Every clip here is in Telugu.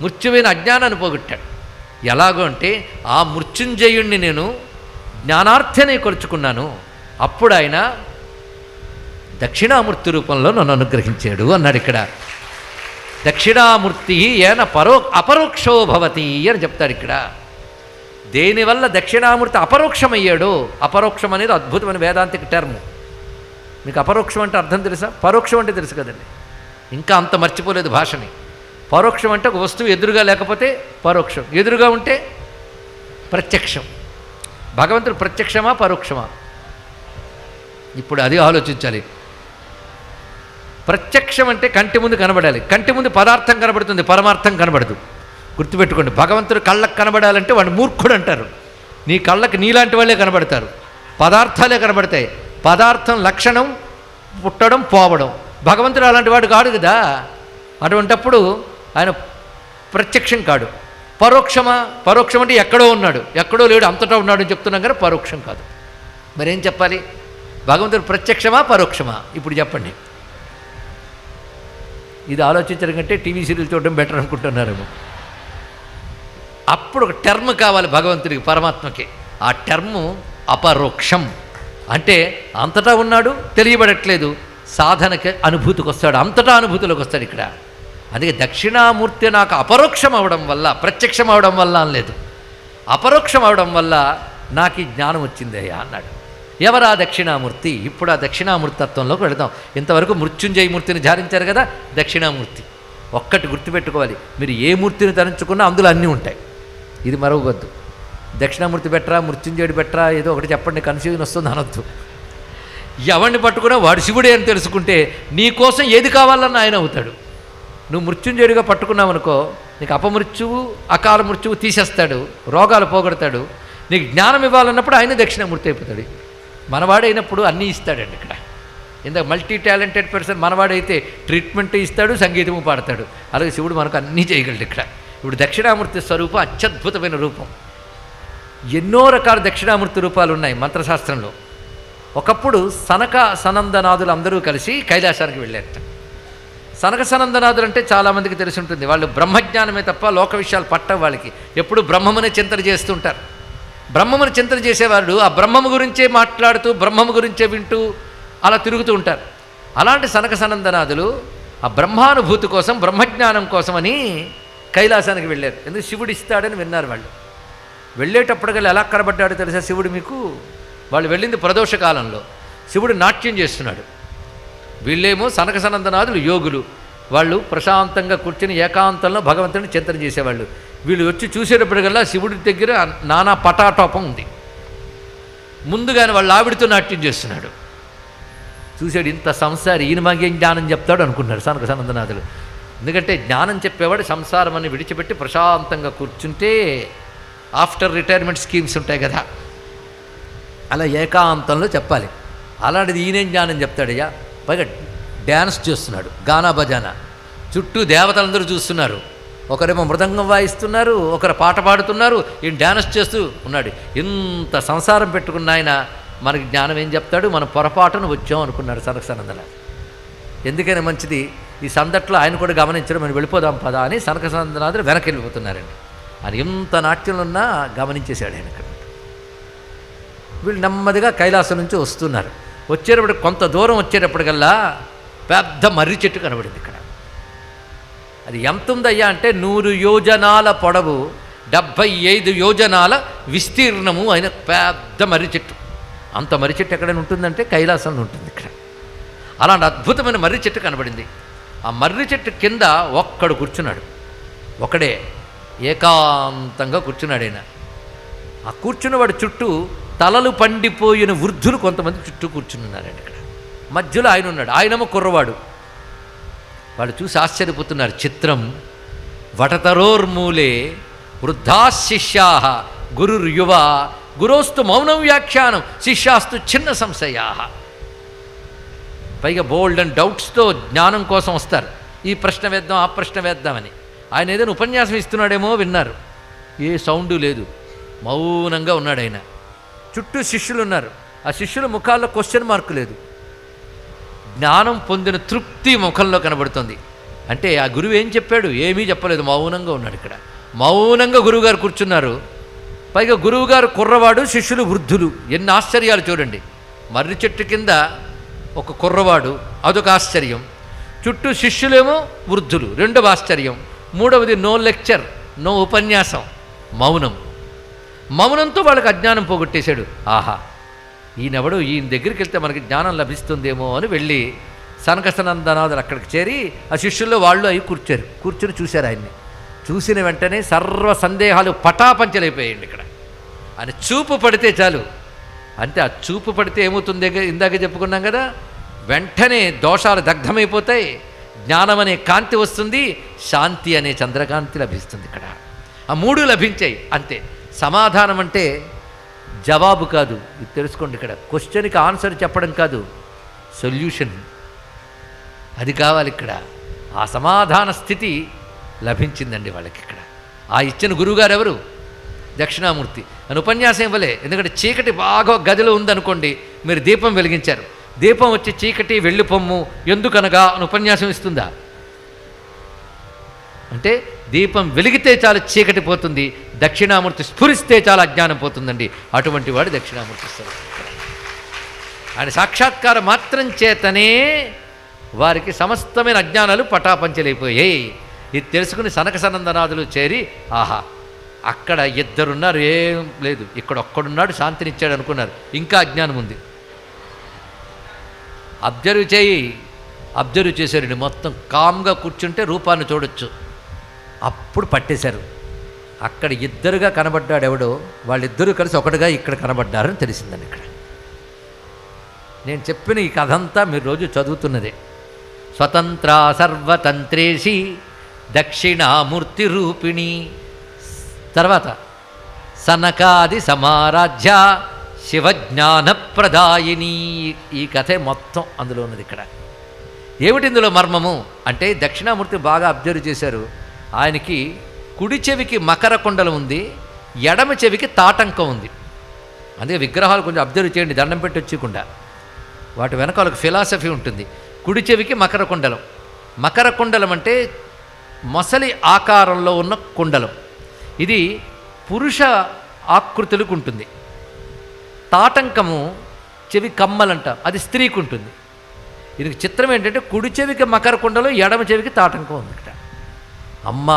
మృత్యువైన అజ్ఞానాన్ని పోగొట్టాడు. ఎలాగో అంటే ఆ మృత్యుంజయుణ్ణి నేను జ్ఞానార్థనే కొలుచుకున్నాను. అప్పుడు ఆయన దక్షిణామూర్తి రూపంలో నన్ను అనుగ్రహించాడు అన్నాడు. ఇక్కడ దక్షిణామూర్తి ఏన అపరోక్షో భవతి అని చెప్తాడు. ఇక్కడ దేనివల్ల దక్షిణామూర్తి అపరోక్షమయ్యాడో, అపరోక్షం అనేది అద్భుతమైన వేదాంతిక టర్మ్. మీకు అపరోక్షం అంటే అర్థం తెలుసా? పరోక్షం అంటే తెలుసు కదండి, ఇంకా అంత మర్చిపోలేదు భాషని. పరోక్షం అంటే ఒక వస్తువు ఎదురుగా లేకపోతే పరోక్షం, ఎదురుగా ఉంటే ప్రత్యక్షం. భగవంతుడు ప్రత్యక్షమా పరోక్షమా? ఇప్పుడు అది ఆలోచించాలి. ప్రత్యక్షం అంటే కంటి ముందు కనబడాలి. కంటి ముందు పదార్థం కనబడుతుంది, పరమార్థం కనబడదు. గుర్తుపెట్టుకోండి, భగవంతుడు కళ్ళకు కనబడాలంటే వాడు మూర్ఖుడు అంటారు. నీ కళ్ళకి నీలాంటి వాళ్ళే కనబడతారు, పదార్థాలే కనబడతాయి. పదార్థం లక్షణం పుట్టడం పోవడం. భగవంతుడు అలాంటి వాడు కాడు కదా. అటువంటప్పుడు ఆయన ప్రత్యక్షం కాడు. పరోక్షమా? పరోక్షం అంటే ఎక్కడో ఉన్నాడు, ఎక్కడో లేడు, అంతటా ఉన్నాడు అని చెప్తున్నాం కానీ పరోక్షం కాదు. మరేం చెప్పాలి? భగవంతుడు ప్రత్యక్షమా పరోక్షమా? ఇప్పుడు చెప్పండి. ఇది ఆలోచించడం కంటే టీవీ సీరియల్ చూడడం బెటర్ అనుకుంటున్నారేమో. అప్పుడు ఒక టర్మ్ కావాలి భగవంతుడికి, పరమాత్మకి. ఆ టర్ము అపరోక్షం. అంటే అంతటా ఉన్నాడు, తెలియబడట్లేదు, సాధనకి అనుభూతికి వస్తాడు, అంతటా అనుభూతిలోకి వస్తాడు. ఇక్కడ అందుకే దక్షిణామూర్తి నాకు అపరోక్షం అవడం వల్ల, ప్రత్యక్షం అవడం వల్ల అనలేదు, అపరోక్షం అవడం వల్ల నాకు ఈ జ్ఞానం వచ్చిందయ్యా అన్నాడు. ఎవరా దక్షిణామూర్తి? ఇప్పుడు ఆ దక్షిణామూర్తి తత్వంలోకి వెళదాం. ఇంతవరకు మృత్యుంజయమూర్తిని ధ్యానించారు కదా, దక్షిణామూర్తి. ఒక్కటి గుర్తుపెట్టుకోవాలి, మీరు ఏ మూర్తిని తరించుకున్నా అందులో అన్నీ ఉంటాయి. ఇది మరవద్దు. దక్షిణామూర్తి బెటరా, మృత్యుంజయుడు బెటరా, ఏదో ఒకటి చెప్పండి, కన్ఫ్యూజన్ వస్తుంది అనొద్దు. ఎవరిని పట్టుకున్నా వాడు శివుడే అని తెలుసుకుంటే నీ కోసం ఏది కావాలన్నా ఆయన అవుతాడు. నువ్వు మృత్యుంజయుడిగా పట్టుకున్నావనుకో, నీకు అపమృత్యువు అకాల మృత్యువు తీసేస్తాడు, రోగాలు పోగొడతాడు. నీకు జ్ఞానం ఇవ్వాలన్నప్పుడు ఆయన దక్షిణామూర్తి అయిపోతాడు. మనవాడైనప్పుడు అన్నీ ఇస్తాడండి. ఇక్కడ ఇందాక మల్టీ టాలెంటెడ్ పర్సన్ మనవాడైతే ట్రీట్మెంట్ ఇస్తాడు, సంగీతము పాడతాడు. అలాగే శివుడు మనకు అన్నీ చేయగలడు. ఇక్కడ ఇప్పుడు దక్షిణామూర్తి స్వరూపం అత్యద్భుతమైన రూపం. ఎన్నో రకాల దక్షిణామూర్తి రూపాలు ఉన్నాయి మంత్రశాస్త్రంలో. ఒకప్పుడు సనక సనందనాథులు అందరూ కలిసి కైలాసానికి వెళ్ళారట. సనక సనందనాథులు అంటే చాలామందికి తెలిసి ఉంటుంది. వాళ్ళు బ్రహ్మజ్ఞానమే తప్ప లోక విషయాలు పట్టవు వాళ్ళకి. ఎప్పుడు బ్రహ్మమునే చింతన చేస్తుంటారు. బ్రహ్మమును చింతన చేసేవాళ్ళు ఆ బ్రహ్మము గురించే మాట్లాడుతూ, బ్రహ్మము గురించే వింటూ అలా తిరుగుతూ ఉంటారు. అలాంటి సనక సనందనాథులు ఆ బ్రహ్మానుభూతి కోసం, బ్రహ్మజ్ఞానం కోసమని కైలాసానికి వెళ్ళారు. ఎందుకు? శివుడు ఇస్తాడని విన్నారు వాళ్ళు. వెళ్ళేటప్పటికల్లా ఎలా కనబడ్డాడో తెలుసా శివుడు మీకు? వాళ్ళు వెళ్ళింది ప్రదోష కాలంలో. శివుడు నాట్యం చేస్తున్నాడు. వీళ్ళేమో సనక సనందనాథులు యోగులు. వాళ్ళు ప్రశాంతంగా కూర్చొని ఏకాంతంలో భగవంతుని చింతన చేసేవాళ్ళు. వీళ్ళు వచ్చి చూసేటప్పటికల్లా శివుడి దగ్గర నానా పటాటోపం ఉంది. ముందుగానే వాళ్ళు ఆవిడితో నాట్యం చేస్తున్నాడు. చూశాడు, ఇంత సంసారి, ఈయన మాకేం జ్ఞానం చెప్తాడు అనుకున్నారు సనక సనందనాథులు. ఎందుకంటే జ్ఞానం చెప్పేవాడు సంసారం అని విడిచిపెట్టి ప్రశాంతంగా కూర్చుంటే ఆఫ్టర్ రిటైర్మెంట్ స్కీమ్స్ ఉంటాయి కదా, అలా ఏకాంతంలో చెప్పాలి. అలాంటిది ఈయనేం జ్ఞానం చెప్తాడయ్యా? పైగా డ్యాన్స్ చేస్తున్నాడు, గానా బజానా. చుట్టూ దేవతలందరూ చూస్తున్నారు. ఒకరేమో మృదంగం వాయిస్తున్నారు, ఒకరు పాట పాడుతున్నారు, ఈయన డ్యాన్స్ చేస్తూ ఉన్నాడు. ఇంత సంసారం పెట్టుకున్న ఆయన మనకి జ్ఞానం ఏం చెప్తాడు? మన పొరపాటును వచ్చాం అనుకున్నాడు సనక సనందన. ఎందుకైనా మంచిది ఈ సందట్లో ఆయన కూడా గమనించడం, మనం వెళ్ళిపోదాం పదా అని సనక సనందనాథులు వెనక్కి వెళ్ళిపోతున్నారండి. ఆయన ఎంత నాట్యంలో ఉన్నా గమనించేశాడు ఆయన. ఇక్కడ వీళ్ళు నెమ్మదిగా కైలాసం నుంచి వస్తున్నారు. వచ్చేటప్పుడు కొంత దూరం వచ్చేటప్పటికల్లా పెద్ద మర్రి చెట్టు కనబడింది. ఇక్కడ అది ఎంత ఉందయ్యా అంటే 100 యోజనాల పొడవు, 75 యోజనాల విస్తీర్ణము అయిన పెద్ద మర్రి చెట్టు. అంత మర్రి చెట్టు ఎక్కడైనా ఉంటుందంటే కైలాసంలో ఉంటుంది. ఇక్కడ అలాంటి అద్భుతమైన మర్రి చెట్టు కనబడింది. ఆ మర్రి చెట్టు కింద ఒక్కడు కూర్చున్నాడు. ఒకడే ఏకాంతంగా కూర్చున్నాడు ఆయన. ఆ కూర్చున్నవాడు చుట్టూ తలలు పండిపోయిన వృద్ధులు కొంతమంది చుట్టూ కూర్చున్నారండి. ఇక్కడ మధ్యలో ఆయన ఉన్నాడు. ఆయనేమో కుర్రవాడు. వాళ్ళు చూసి ఆశ్చర్యపోతున్నారు. చిత్రం వటతరోర్మూలే వృద్ధా శిష్యా గురుర్యువ గురోస్తు మౌనం వ్యాఖ్యానం శిష్యాస్తు చిన్న సంశయా. పైగా బోల్డ్ అండ్ డౌట్స్తో జ్ఞానం కోసం వస్తారు. ఈ ప్రశ్న వేద్దాం, ఆ ప్రశ్న వేద్దామని. ఆయన ఏదైనా ఉపన్యాసం ఇస్తున్నాడేమో విన్నారు. ఏ సౌండు లేదు, మౌనంగా ఉన్నాడు ఆయన. చుట్టూ శిష్యులు ఉన్నారు. ఆ శిష్యుల ముఖాల్లో క్వశ్చన్ మార్కు లేదు. జ్ఞానం పొందిన తృప్తి ముఖంలో కనబడుతుంది. అంటే ఆ గురువు ఏం చెప్పాడు? ఏమీ చెప్పలేదు, మౌనంగా ఉన్నాడు. ఇక్కడ మౌనంగా గురువుగారు కూర్చున్నారు. పైగా గురువుగారు కుర్రవాడు, శిష్యులు వృద్ధులు. ఎన్ని ఆశ్చర్యాలు చూడండి. మర్రి చెట్టు కింద ఒక కుర్రవాడు, అదొక ఆశ్చర్యం. చుట్టూ శిష్యులేమో వృద్ధులు, రెండవ ఆశ్చర్యం. మూడవది నో లెక్చర్, నో ఉపన్యాసం, మౌనం. మౌనంతో వాళ్ళకి అజ్ఞానం పోగొట్టేశాడు. ఆహా, ఈయనెవడు, ఈయన దగ్గరికి వెళ్తే మనకి జ్ఞానం లభిస్తుందేమో అని వెళ్ళి సనకసనందనాథులు అక్కడికి చేరి ఆ శిష్యుల్లో వాళ్ళు అవి కూర్చుని చూశారు ఆయన్ని. చూసిన వెంటనే సర్వ సందేహాలు పటాపంచలైపోయాయండి. ఇక్కడ ఆయన చూపు పడితే చాలు. అంటే ఆ చూపు పడితే ఏమవుతుంది? ఇందాక చెప్పుకున్నాం కదా, వెంటనే దోషాలు దగ్ధమైపోతాయి, జ్ఞానం అనే కాంతి వస్తుంది, శాంతి అనే చంద్రకాంతి లభిస్తుంది. ఇక్కడ ఆ మూడు లభించాయి అంతే. సమాధానం అంటే జవాబు కాదు, ఇది తెలుసుకోండి. ఇక్కడ క్వశ్చన్కి ఆన్సర్ చెప్పడం కాదు, సొల్యూషన్ అది కావాలి. ఇక్కడ ఆ సమాధాన స్థితి లభించిందండి వాళ్ళకి. ఇక్కడ ఆ ఇచ్చిన గురువుగారు ఎవరు? దక్షిణామూర్తి. అని ఉపన్యాసం ఇవ్వలే. ఎందుకంటే చీకటి బాగా గదిలో ఉందనుకోండి, మీరు దీపం వెలిగించారు, దీపం వచ్చి చీకటి వెళ్ళిపోమ్ము ఎందుకనగా అని ఉపన్యాసం ఇస్తుందా? అంటే దీపం వెలిగితే చాలు చీకటి పోతుంది, దక్షిణామూర్తి స్ఫురిస్తే చాలా అజ్ఞానం పోతుందండి. అటువంటి వాడు దక్షిణామూర్తి స్వరూపం. ఆయన సాక్షాత్కారం మాత్రం చేతనే వారికి సమస్తమైన అజ్ఞానాలు పటాపంచలైపోయాయి. ఇది తెలుసుకుని సనకసనందనాథులు చేరి, ఆహా, అక్కడ ఇద్దరున్నారు, ఏం లేదు, ఇక్కడ ఒక్కడున్నాడు శాంతినిచ్చాడు అనుకున్నారు, ఇంకా అజ్ఞానం ఉంది. అబ్జర్వ్ చేశారండి. మొత్తం కామ్గా కూర్చుంటే రూపాన్ని చూడొచ్చు. అప్పుడు పట్టేశారు. అక్కడ ఇద్దరుగా కనబడ్డాడు ఎవడో, వాళ్ళిద్దరూ కలిసి ఒకటిగా ఇక్కడ కనబడ్డారని తెలిసిందని. ఇక్కడ నేను చెప్పిన ఈ కథ అంతా మీరు రోజు చదువుతున్నదే. స్వతంత్ర సర్వతంత్రేషి దక్షిణామూర్తి రూపిణి, తర్వాత సనకాది సమారాధ్య శివజ్ఞానప్రదాయిని. ఈ కథే మొత్తం అందులో ఉన్నది. ఇక్కడ ఏమిటి ఇందులో మర్మము అంటే, దక్షిణామూర్తి బాగా అబ్జర్వ్ చేశారు. ఆయనకి కుడి చెవికి మకర కుండలం ఉంది, ఎడమ చెవికి తాటంకం ఉంది. అందుకే విగ్రహాలు కొంచెం అబ్జర్వ్ చేయండి, దండం పెట్టి వచ్చకుండా. వాటి వెనక వాళ్ళకి ఫిలాసఫీ ఉంటుంది. కుడి చెవికి మకర కుండలం. మకర కుండలం అంటే మొసలి ఆకారంలో ఉన్న కుండలం. ఇది పురుష ఆకృతులకు ఉంటుంది. తాటంకము చెవి కమ్మలంట, అది స్త్రీకి ఉంటుంది. ఇది చిత్రం ఏంటంటే, కుడి చెవికి మకర కుండలం, ఎడమ చెవికి తాటంకం ఉంది. ఇక్కడ అమ్మ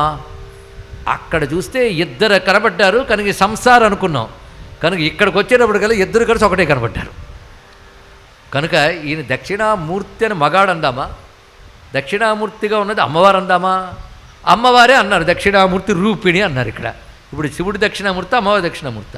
అక్కడ చూస్తే ఇద్దరు కనబడ్డారు, కనుక సంసారం అనుకున్నాం. కనుక ఇక్కడికి వచ్చేటప్పుడు కల్లా ఇద్దరు కలిసి ఒకటే కనబడ్డారు. కనుక ఈయన దక్షిణామూర్తి అని మగాడు అందామా? దక్షిణామూర్తిగా ఉన్నది అమ్మవారు అందామా? అమ్మవారే అన్నారు, దక్షిణామూర్తి రూపిణి అన్నారు. ఇక్కడ ఇప్పుడు శివుడు దక్షిణామూర్తి, అమ్మవారి దక్షిణామూర్తి.